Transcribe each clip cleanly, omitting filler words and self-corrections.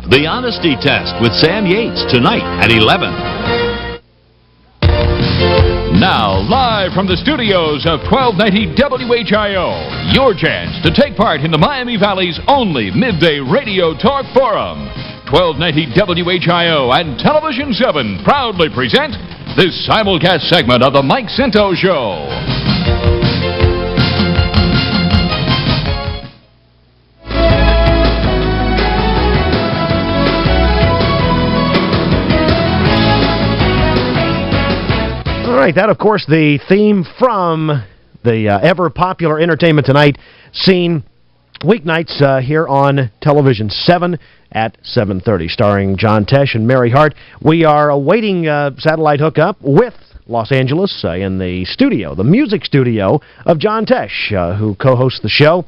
The Honesty Test with Sam Yates tonight at 11. Now, live from the studios of 1290 WHIO, your chance to take part in the Miami Valley's only midday radio talk forum. 1290 WHIO and Television 7 proudly present this simulcast segment of the Mike Scinto Show. All right, that, of course, the theme from the ever-popular Entertainment Tonight scene weeknights here on Television 7 at 7:30, starring John Tesh and Mary Hart. We are awaiting satellite hookup with Los Angeles in the studio, the music studio of John Tesh, who co-hosts the show.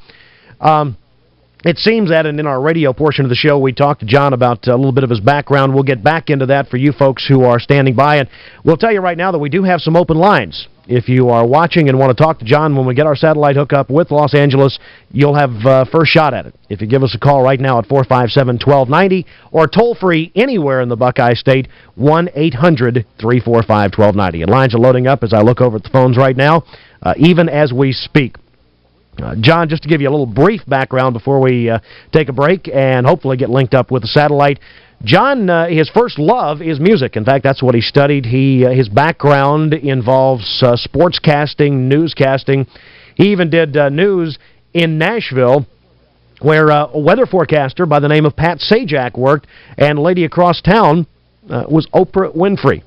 It seems that in our radio portion of the show, we talked to John about a little bit of his background. We'll get back into that for you folks who are standing by. And we'll tell you right now that we do have some open lines. If you are watching and want to talk to John when we get our satellite hookup with Los Angeles, you'll have first shot at it. If you give us a call right now at 457-1290 or toll-free anywhere in the Buckeye State, 1-800-345-1290. And lines are loading up as I look over at the phones right now, even as we speak. John, just to give you a little brief background before we take a break and hopefully get linked up with the satellite. John, his first love is music. In fact, that's what he studied. His background involves sportscasting, newscasting. He even did news in Nashville, where a weather forecaster by the name of Pat Sajak worked, and lady across town was Oprah Winfrey.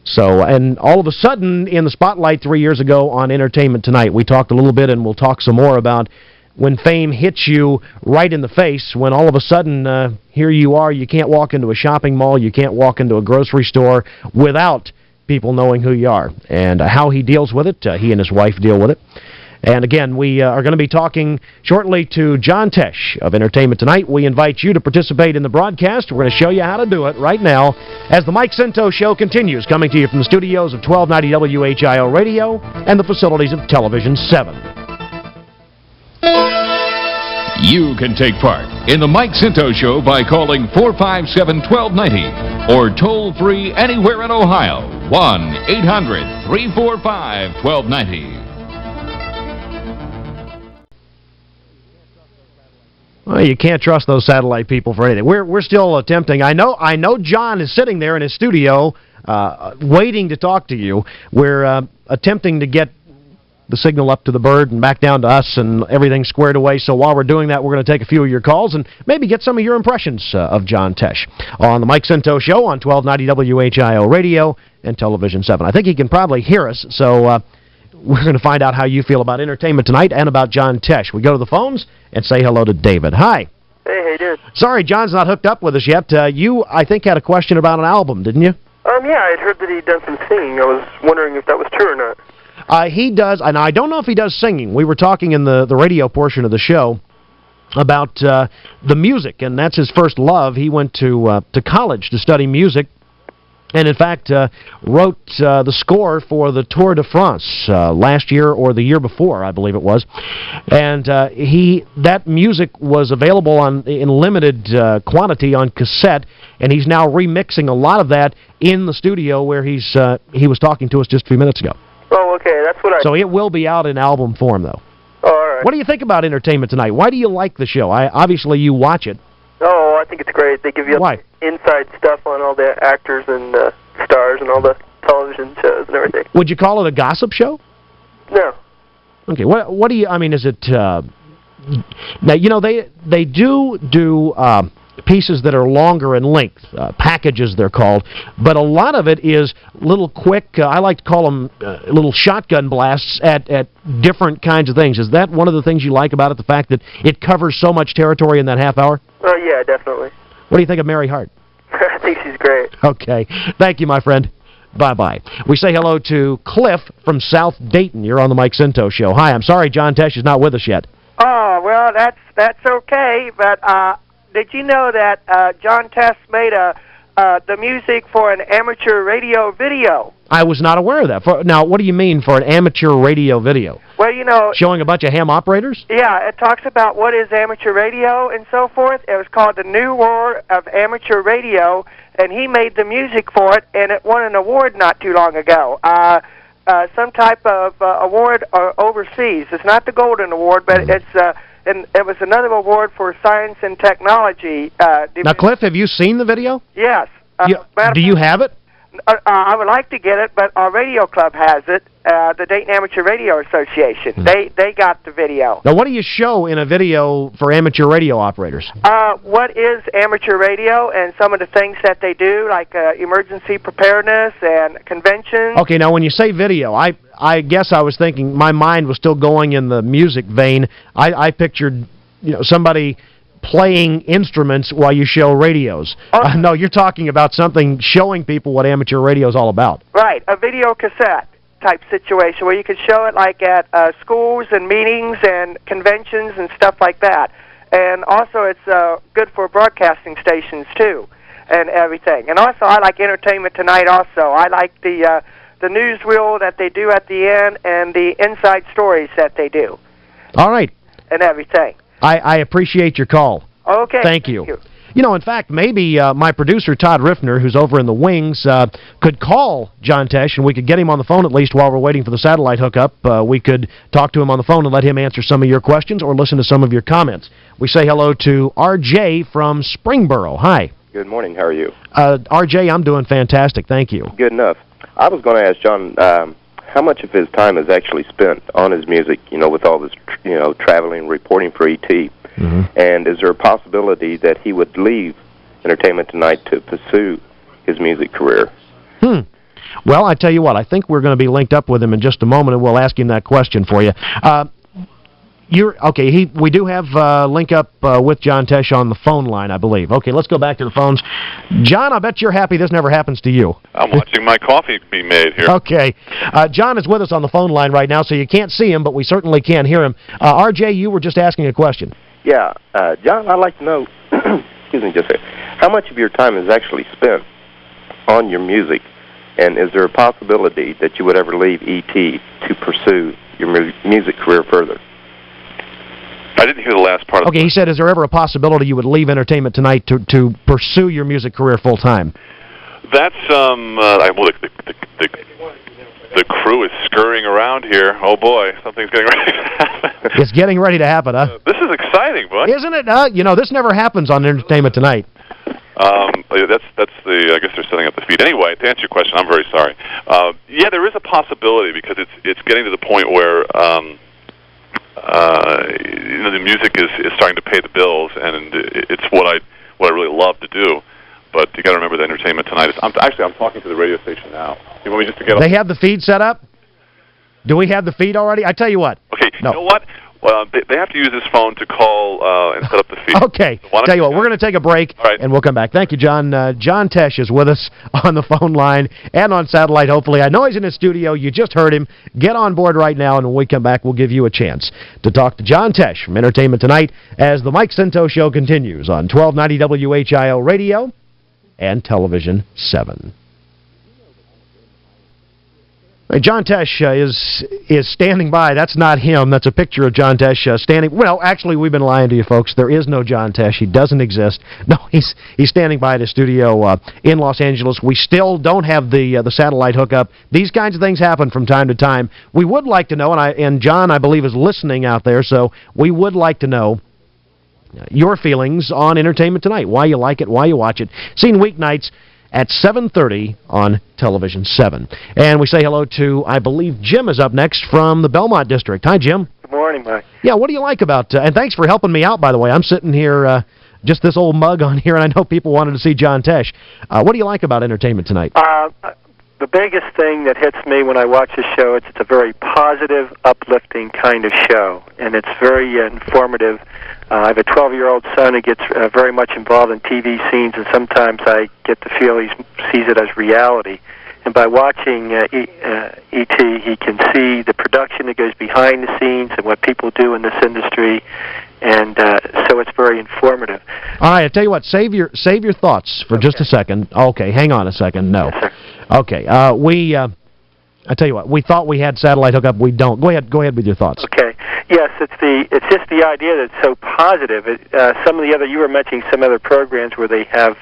So, and all of a sudden, in the spotlight 3 years ago on Entertainment Tonight, we talked a little bit, and we'll talk some more about when fame hits you right in the face, when all of a sudden, here you are, you can't walk into a shopping mall, you can't walk into a grocery store without people knowing who you are, and how he deals with it. He and his wife deal with it. And again, we are going to be talking shortly to John Tesh of Entertainment Tonight. We invite you to participate in the broadcast. We're going to show you how to do it right now as the Mike Scinto Show continues, coming to you from the studios of 1290 WHIO Radio and the facilities of Television 7. You can take part in the Mike Scinto Show by calling 457-1290 or toll-free anywhere in Ohio, 1-800-345-1290. Well, you can't trust those satellite people for anything. We're still attempting. I know John is sitting there in his studio waiting to talk to you. We're attempting to get the signal up to the bird and back down to us and everything squared away. So while we're doing that, we're going to take a few of your calls and maybe get some of your impressions of John Tesh on the Mike Scinto Show on 1290 WHIO Radio and Television 7. I think he can probably hear us, so we're going to find out how you feel about Entertainment Tonight and about John Tesh. We go to the phones and say hello to David. Hi. Hey, how you doing? Sorry, John's not hooked up with us yet. You, I think, had a question about an album, didn't you? Yeah, I'd heard that he'd done some singing. I was wondering if that was true or not. He does, and I don't know if he does singing. We were talking in the radio portion of the show about the music, and that's his first love. He went to college to study music, and in fact wrote the score for the Tour de France last year or the year before, I believe it was. And that music was available in limited quantity on cassette, and he's now remixing a lot of that in the studio where he was talking to us just a few minutes ago. Oh, okay, that's what So it will be out in album form, though. Oh, all right. What do you think about Entertainment Tonight? Why do you like the show? Obviously, you watch it. Oh, I think it's great. They give you inside stuff on all the actors and stars and all the television shows and everything. Would you call it a gossip show? No. Okay, what do you, I mean, is it, now, you know, they do pieces that are longer in length, packages they're called, but a lot of it is little quick, I like to call them little shotgun blasts at different kinds of things. Is that one of the things you like about it, the fact that it covers so much territory in that half hour? Oh, yeah, definitely. What do you think of Mary Hart? I think she's great. Okay. Thank you, my friend. Bye-bye. We say hello to Cliff from South Dayton. You're on the Mike Scinto Show. Hi, I'm sorry John Tesh is not with us yet. Oh, well, that's okay, but did you know that John Tesh made a the music for an amateur radio video. I was not aware of that. Now, what do you mean for an amateur radio video? Well, you know... Showing a bunch of ham operators? Yeah, it talks about what is amateur radio and so forth. It was called The New World of Amateur Radio, and he made the music for it, and it won an award not too long ago. Some type of award overseas. It's not the Golden Award, but it's... and it was another award for science and technology. Now, Cliff, have you seen the video? Yes. Do you have it? I would like to get it, but our radio club has it, the Dayton Amateur Radio Association. They got the video. Now, what do you show in a video for amateur radio operators? What is amateur radio and some of the things that they do, like emergency preparedness and conventions. Okay, now when you say video, I guess I was thinking, my mind was still going in the music vein. I pictured, somebody playing instruments while you show radios. No, you're talking about something showing people what amateur radio is all about. Right, a video cassette type situation where you could show it like at schools and meetings and conventions and stuff like that. And also it's good for broadcasting stations too and everything. And also I like Entertainment Tonight also. I like the newsreel that they do at the end and the inside stories that they do. All right. And everything. I appreciate your call. Okay. Thank you. In fact, maybe my producer, Todd Riffner, who's over in the wings, could call John Tesh, and we could get him on the phone at least while we're waiting for the satellite hookup. We could talk to him on the phone and let him answer some of your questions or listen to some of your comments. We say hello to R.J. from Springboro. Hi. Good morning. How are you? R.J., I'm doing fantastic. Thank you. Good enough. I was going to ask John how much of his time is actually spent on his music, with all this, traveling, reporting for ET. Mm-hmm. And is there a possibility that he would leave Entertainment Tonight to pursue his music career? Well, I tell you what, I think we're going to be linked up with him in just a moment, and we'll ask him that question for you. We do have link up with John Tesh on the phone line, I believe. Okay, let's go back to the phones. John, I bet you're happy this never happens to you. I'm watching my coffee be made here. Okay. John is with us on the phone line right now, so you can't see him, but we certainly can hear him. R.J., you were just asking a question. Yeah. John, I'd like to know, excuse me just a second, how much of your time is actually spent on your music, and is there a possibility that you would ever leave ET to pursue your music career further? I didn't hear the last part. Okay, he said, is there ever a possibility you would leave Entertainment Tonight to pursue your music career full time? That's the crew is scurrying around here. Oh boy, something's getting ready to happen. It's getting ready to happen, huh? This is exciting, bud. Isn't it? This never happens on Entertainment Tonight. I guess they're setting up the feed. Anyway, to answer your question, I'm very sorry. Yeah, there is a possibility because it's getting to the point where the music is starting to pay the bills, and it's what I really love to do. But you got to remember that Entertainment Tonight is. I'm talking to the radio station now. You want me just to get? They have the feed set up. Do we have the feed already? I tell you what. Okay. No. You know what? Well, they have to use this phone to call and set up the feed. Okay. So tell you what, we're going to take a break, and we'll come back. Thank you, John. John Tesh is with us on the phone line and on satellite, hopefully. I know he's in his studio. You just heard him. Get on board right now, and when we come back, we'll give you a chance to talk to John Tesh from Entertainment Tonight as the Mike Scinto Show continues on 1290 WHIO Radio and Television 7. John Tesh is standing by. That's not him. That's a picture of John Tesh standing. Well, actually, we've been lying to you folks. There is no John Tesh. He doesn't exist. No, he's standing by at his studio in Los Angeles. We still don't have the satellite hookup. These kinds of things happen from time to time. We would like to know, and John, I believe, is listening out there, so we would like to know your feelings on Entertainment Tonight, why you like it, why you watch it. Seen weeknights at 7:30 on Television 7. And we say hello to, I believe, Jim is up next from the Belmont District. Hi, Jim. Good morning, Mike. Yeah, what do you like about, and thanks for helping me out, by the way. I'm sitting here, just this old mug on here, and I know people wanted to see John Tesh. What do you like about Entertainment Tonight? The biggest thing that hits me when I watch the show is it's a very positive, uplifting kind of show, and it's very informative. I have a 12-year-old son who gets very much involved in TV scenes, and sometimes I get the feel he sees it as reality. And by watching E.T., he can see the production that goes behind the scenes and what people do in this industry. and so it's very informative. All right, I tell you what, save your thoughts for just a second. Okay, hang on a second. No. Yes, sir. Okay, I tell you what, we thought we had satellite hookup. We don't. Go ahead with your thoughts. Okay. Yes, it's just the idea that it's so positive. Some of the other, you were mentioning some other programs where they have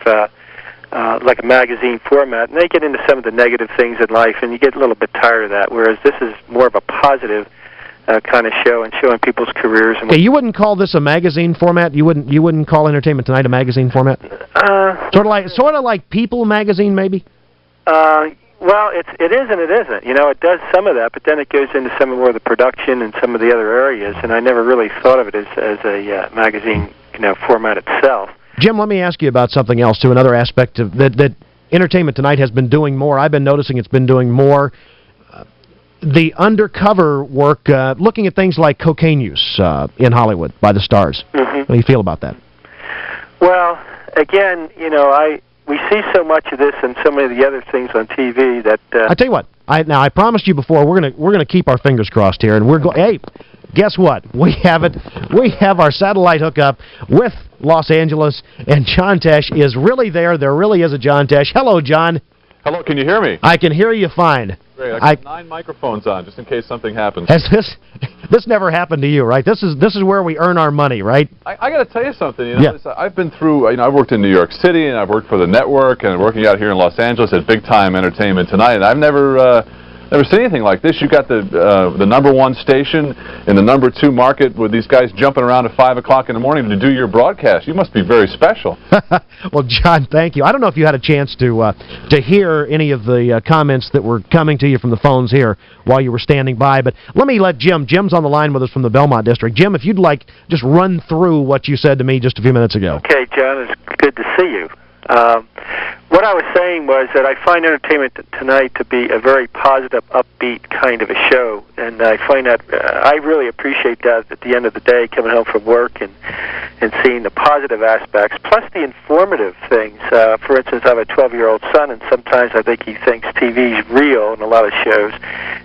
like a magazine format, and they get into some of the negative things in life, and you get a little bit tired of that. Whereas this is more of a positive kind of show and showing people's careers. And okay, you wouldn't call this a magazine format? You wouldn't call Entertainment Tonight a magazine format? Sort of like People magazine, maybe. Well, it is and it isn't. You know, it does some of that, but then it goes into some more of the production and some of the other areas, and I never really thought of it as a magazine, format itself. Jim, let me ask you about something else, too, another aspect of that Entertainment Tonight has been doing more. I've been noticing it's been doing more the undercover work, looking at things like cocaine use in Hollywood by the stars. Mm-hmm. What do you feel about that? Well, again, we see so much of this and so many of the other things on TV that... I tell you what, I promised you before, we're gonna keep our fingers crossed here, and we're going... Hey, guess what? We have it. We have our satellite hookup with Los Angeles, and John Tesh is really there. There really is a John Tesh. Hello, John. Hello, can you hear me? I can hear you fine. Great. I got 9 microphones on, just in case something happens. Has this never happened to you, right? This is where we earn our money, right? I got to tell you something. I've been through. I've worked in New York City, and I've worked for the network, and working out here in Los Angeles at Big Time Entertainment Tonight. And I've never seen anything like this. You got the #1 station in the #2 market with these guys jumping around at 5 o'clock in the morning to do your broadcast. You must be very special. Well, John, thank you. I don't know if you had a chance to hear any of the comments that were coming to you from the phones here while you were standing by, but let me let Jim. Jim's on the line with us from the Belmont District. Jim, if you'd like, just run through what you said to me just a few minutes ago. Okay, John, it's good to see you. What I was saying was that I find Entertainment Tonight to be a very positive, upbeat kind of a show, and I find that I really appreciate that at the end of the day, coming home from work and seeing the positive aspects, plus the informative things. For instance, I have a 12-year-old son, and sometimes I think he thinks TV is real in a lot of shows,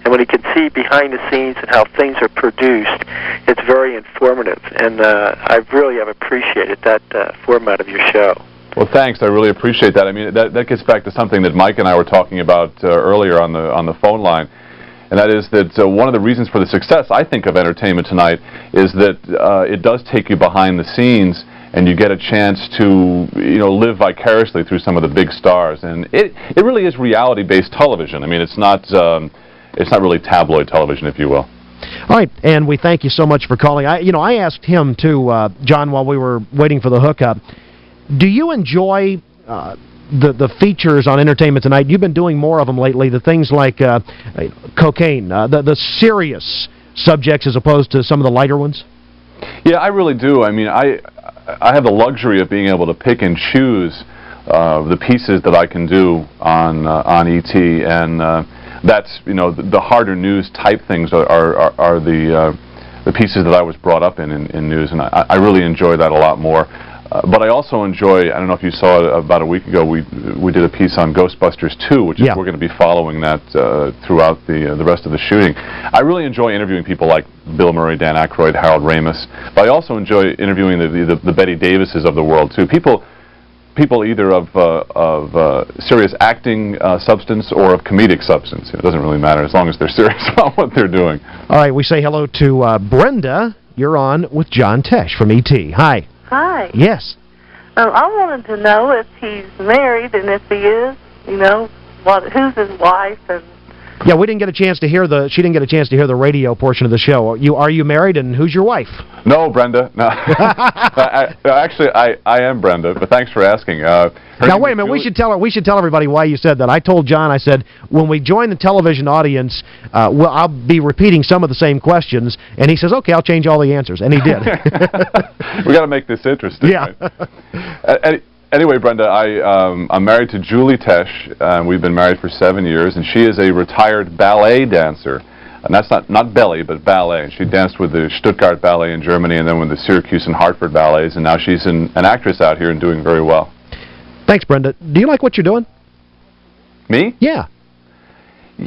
and when he can see behind the scenes and how things are produced, it's very informative, and I really have appreciated that format of your show. Well, thanks. I really appreciate that. I mean, that gets back to something that Mike and I were talking about earlier on the phone line, and that is that one of the reasons for the success, I think, of Entertainment Tonight is that it does take you behind the scenes, and you get a chance to live vicariously through some of the big stars, and it really is reality-based television. I mean, it's not really tabloid television, if you will. All right, and we thank you so much for calling. I asked him too, John, while we were waiting for the hookup. Do you enjoy the features on Entertainment Tonight? You've been doing more of them lately, the things like cocaine, the serious subjects as opposed to some of the lighter ones? Yeah, I really do. I mean, I have the luxury of being able to pick and choose the pieces that I can do on ET, and that's, the harder news type things are the pieces that I was brought up in news, and I really enjoy that a lot more. But I also enjoy, I don't know if you saw it about a week ago, we did a piece on Ghostbusters 2, which is, we're going to be following that throughout the rest of the shooting. I really enjoy interviewing people like Bill Murray, Dan Aykroyd, Harold Ramis, but I also enjoy interviewing the Betty Davises of the world, too. People either of serious acting substance or of comedic substance. It doesn't really matter as long as they're serious about what they're doing. All right, we say hello to Brenda. You're on with John Tesh from ET. Hi. Hi. Yes. I wanted to know if he's married, and if he is, who's his wife, and... Yeah, we didn't get a chance to hear she didn't get a chance to hear the radio portion of the show. Are you married, and who's your wife? No, Brenda. No. Actually, I am Brenda, but thanks for asking. Now, wait a minute. We should tell everybody why you said that. I told John, I said, when we join the television audience, I'll be repeating some of the same questions, and he says, okay, I'll change all the answers, and he did. We got to make this interesting. Yeah. Right? Anyway, Brenda, I'm married to Julie Tesh, and we've been married for 7 years, and she is a retired ballet dancer. And that's not belly, but ballet. She danced with the Stuttgart Ballet in Germany and then with the Syracuse and Hartford Ballets, and now she's an actress out here and doing very well. Thanks, Brenda. Do you like what you're doing? Me? Yeah.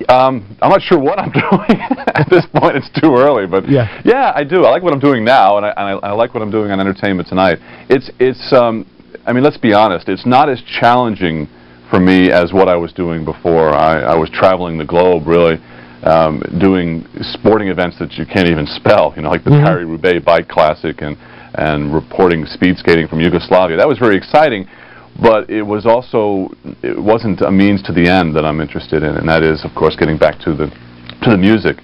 I'm not sure what I'm doing at this point. It's too early, but yeah, I do. I like what I'm doing now, and I like what I'm doing on Entertainment Tonight. I mean, let's be honest. It's not as challenging for me as what I was doing before. I was traveling the globe, really, doing sporting events that you can't even spell. You know, like the Paris-Roubaix Bike Classic and reporting speed skating from Yugoslavia. That was very exciting. But it wasn't a means to the end that I'm interested in, and that is, of course, getting back to the music.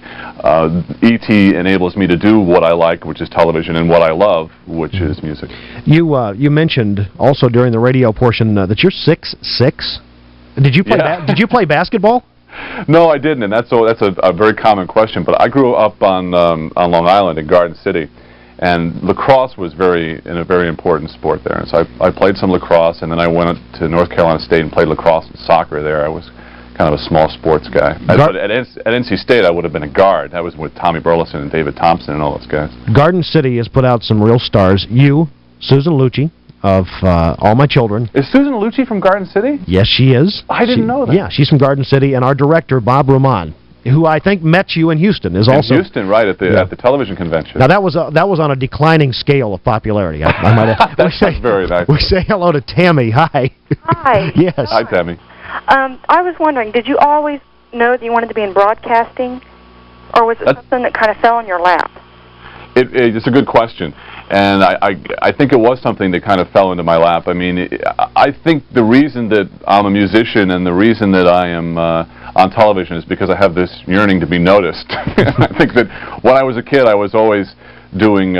E.T. enables me to do what I like, which is television, and what I love, which is music. You mentioned also during the radio portion that you're 6'6". Did you play Did you play basketball? No, I didn't, and that's a very common question. But I grew up on Long Island in Garden City. And lacrosse was a very important sport there. And so I played some lacrosse, and then I went to North Carolina State and played lacrosse and soccer there. I was kind of a small sports guy. But at NC State, I would have been a guard. That was with Tommy Burleson and David Thompson and all those guys. Garden City has put out some real stars. You, Susan Lucci, of All My Children. Is Susan Lucci from Garden City? Yes, she is. I didn't know that. Yeah, she's from Garden City, and our director, Bob Roman, who I think met you in Houston, is also... In Houston, right, at the television convention. Now, that was on a declining scale of popularity. I might have, That's very nice. We say hello to Tammy. Hi. Hi. Yes. Hi, Tammy. I was wondering, did you always know that you wanted to be in broadcasting, or was it something that kind of fell in your lap? It's a good question, and I think it was something that kind of fell into my lap. I mean, I think the reason that I'm a musician and the reason that I am on television is because I have this yearning to be noticed. I think that when I was a kid, I was always doing,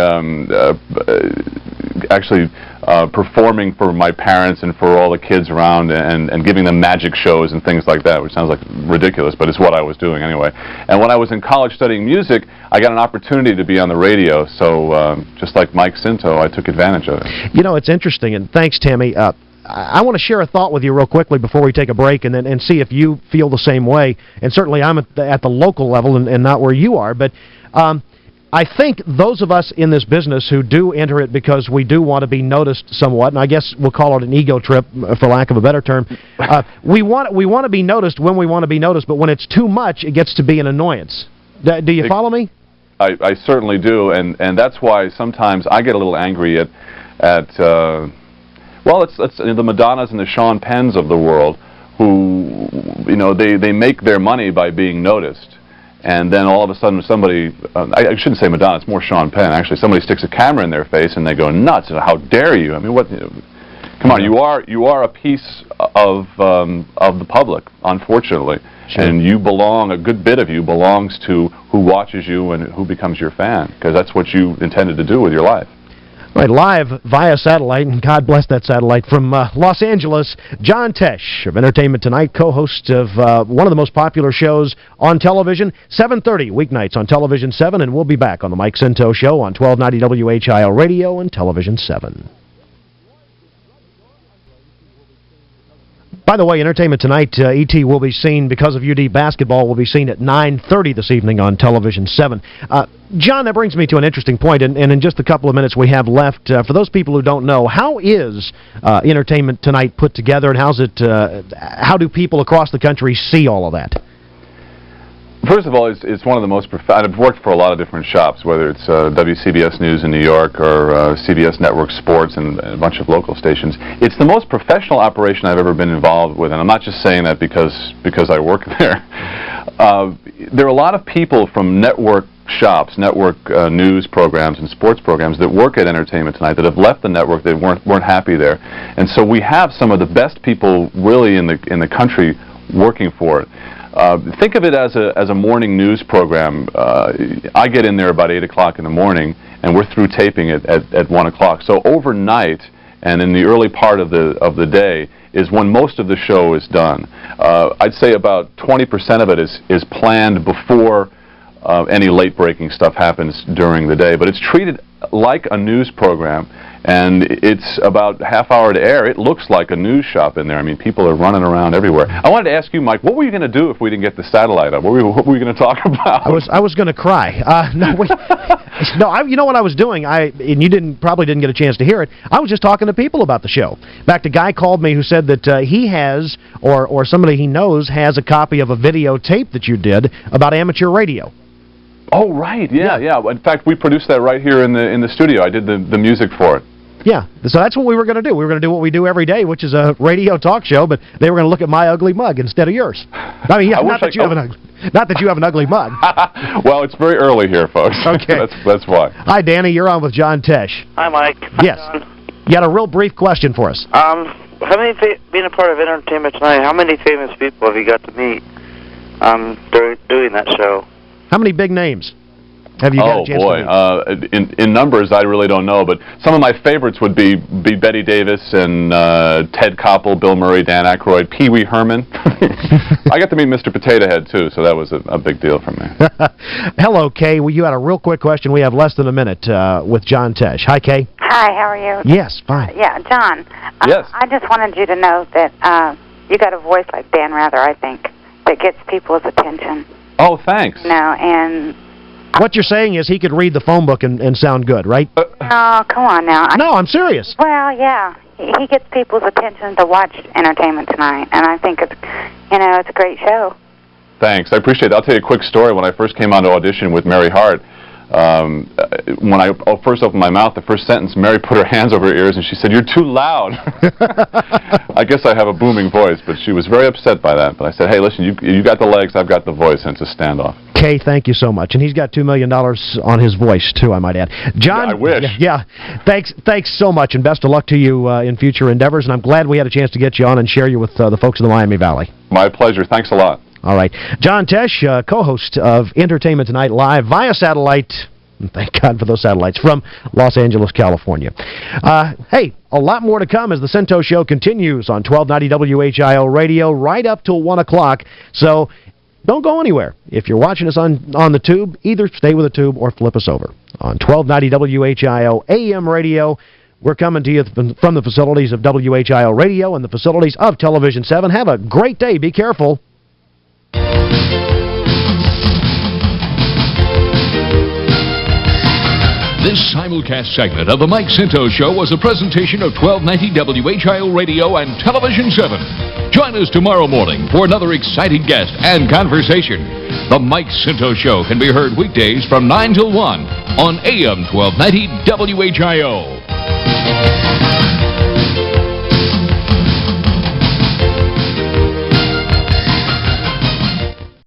performing for my parents and for all the kids around and giving them magic shows and things like that, which sounds like ridiculous, but it's what I was doing anyway. And when I was in college studying music, I got an opportunity to be on the radio, so just like Mike Scinto, I took advantage of it. You know, it's interesting, and thanks, Tammy. I want to share a thought with you real quickly before we take a break and see if you feel the same way. And certainly I'm at the local level and not where you are, but I think those of us in this business who do enter it because we do want to be noticed somewhat, and I guess we'll call it an ego trip for lack of a better term, we want to be noticed when we want to be noticed, but when it's too much, it gets to be an annoyance. Do you follow me? I certainly do, and that's why sometimes I get a little angry at well, it's the Madonnas and the Sean Penns of the world who, you know, they make their money by being noticed. And then all of a sudden somebody, I shouldn't say Madonna, it's more Sean Penn, actually. Somebody sticks a camera in their face and they go nuts. How dare you? I mean, what? Come on, you are a piece of the public, unfortunately. Sure. And you belong, a good bit of you belongs to who watches you and who becomes your fan, because that's what you intended to do with your life. Right, live via satellite, and God bless that satellite, from Los Angeles, John Tesh of Entertainment Tonight, co-host of one of the most popular shows on television, 7:30 weeknights on Television 7, and we'll be back on the Mike Scinto Show on 1290 WHIO Radio and Television 7. By the way, Entertainment Tonight, E.T. will be seen, because of UD basketball, will be seen at 9:30 this evening on Television 7. John, that brings me to an interesting point, and in just a couple of minutes we have left, for those people who don't know, how is Entertainment Tonight put together, and how do people across the country see all of that? First of all, it's one of the most I've worked for a lot of different shops, whether it's WCBS News in New York or CBS Network Sports and a bunch of local stations. It's the most professional operation I've ever been involved with, and I'm not just saying that because I work there. There are a lot of people from network shops, network news programs and sports programs that work at Entertainment Tonight that have left the network. They weren't happy there, and so we have some of the best people really in the country working for it. Think of it as a morning news program. I get in there about 8 o'clock in the morning, and we're through taping it at 1 o'clock. So overnight and in the early part of the day is when most of the show is done. I'd say about 20% of it is planned before any late-breaking stuff happens during the day. But it's treated like a news program, and it's about half hour to air. It looks like a news shop in there. I mean, people are running around everywhere. I wanted to ask you, Mike, what were you going to do if we didn't get the satellite up? What were we going to talk about? I was going to cry. No, No, you know what I was doing? And you probably didn't get a chance to hear it. I was just talking to people about the show. In fact, a guy called me who said that he has, or somebody he knows has a copy of a videotape that you did about amateur radio. Oh, right, yeah. In fact, we produced that right here in the studio. I did the music for it. Yeah, so that's what we were going to do. We were going to do what we do every day, which is a radio talk show, but they were going to look at my ugly mug instead of yours. I mean, not that you have an ugly mug. Well, it's very early here, folks. Okay. That's why. Hi, Danny. You're on with John Tesh. Hi, Mike. Yes. You had a real brief question for us. Being a part of Entertainment Tonight, how many famous people have you got to meet doing that show? How many big names have you got a chance to meet? In numbers, I really don't know, but some of my favorites would be Betty Davis and Ted Koppel, Bill Murray, Dan Aykroyd, Pee Wee Herman. I got to meet Mr. Potato Head, too, so that was a big deal for me. Hello, Kay. Well, you had a real quick question. We have less than a minute with John Tesh. Hi, Kay. Hi, how are you? Yes, fine. Yeah, John. Yes. I just wanted you to know that you got a voice like Dan Rather, I think, that gets people's attention. Oh, thanks. You know, and... What you're saying is he could read the phone book and sound good, right? No, come on now. No, I'm serious. Well, yeah. He gets people's attention to watch Entertainment Tonight, and I think it's a great show. Thanks. I appreciate it. I'll tell you a quick story. When I first came on to audition with Mary Hart, when I first opened my mouth, the first sentence, Mary put her hands over her ears and she said, "You're too loud." I guess I have a booming voice, but she was very upset by that. But I said, "Hey, listen, you got the legs, I've got the voice, and it's a standoff." Kay, thank you so much. And he's got $2 million on his voice, too, I might add. John, I wish. Yeah, thanks so much, and best of luck to you in future endeavors. And I'm glad we had a chance to get you on and share you with the folks in the Miami Valley. My pleasure. Thanks a lot. All right. John Tesh, co-host of Entertainment Tonight live via satellite. Thank God for those satellites, from Los Angeles, California. Hey, a lot more to come as the Scinto Show continues on 1290 WHIO Radio right up till 1 o'clock. So don't go anywhere. If you're watching us on the tube, either stay with the tube or flip us over. On 1290 WHIO AM Radio, we're coming to you from the facilities of WHIO Radio and the facilities of Television 7. Have a great day. Be careful. This simulcast segment of the Mike Scinto Show was a presentation of 1290 WHIO Radio and Television 7. Join us tomorrow morning for another exciting guest and conversation. The Mike Scinto Show can be heard weekdays from 9 till 1 on AM 1290 WHIO.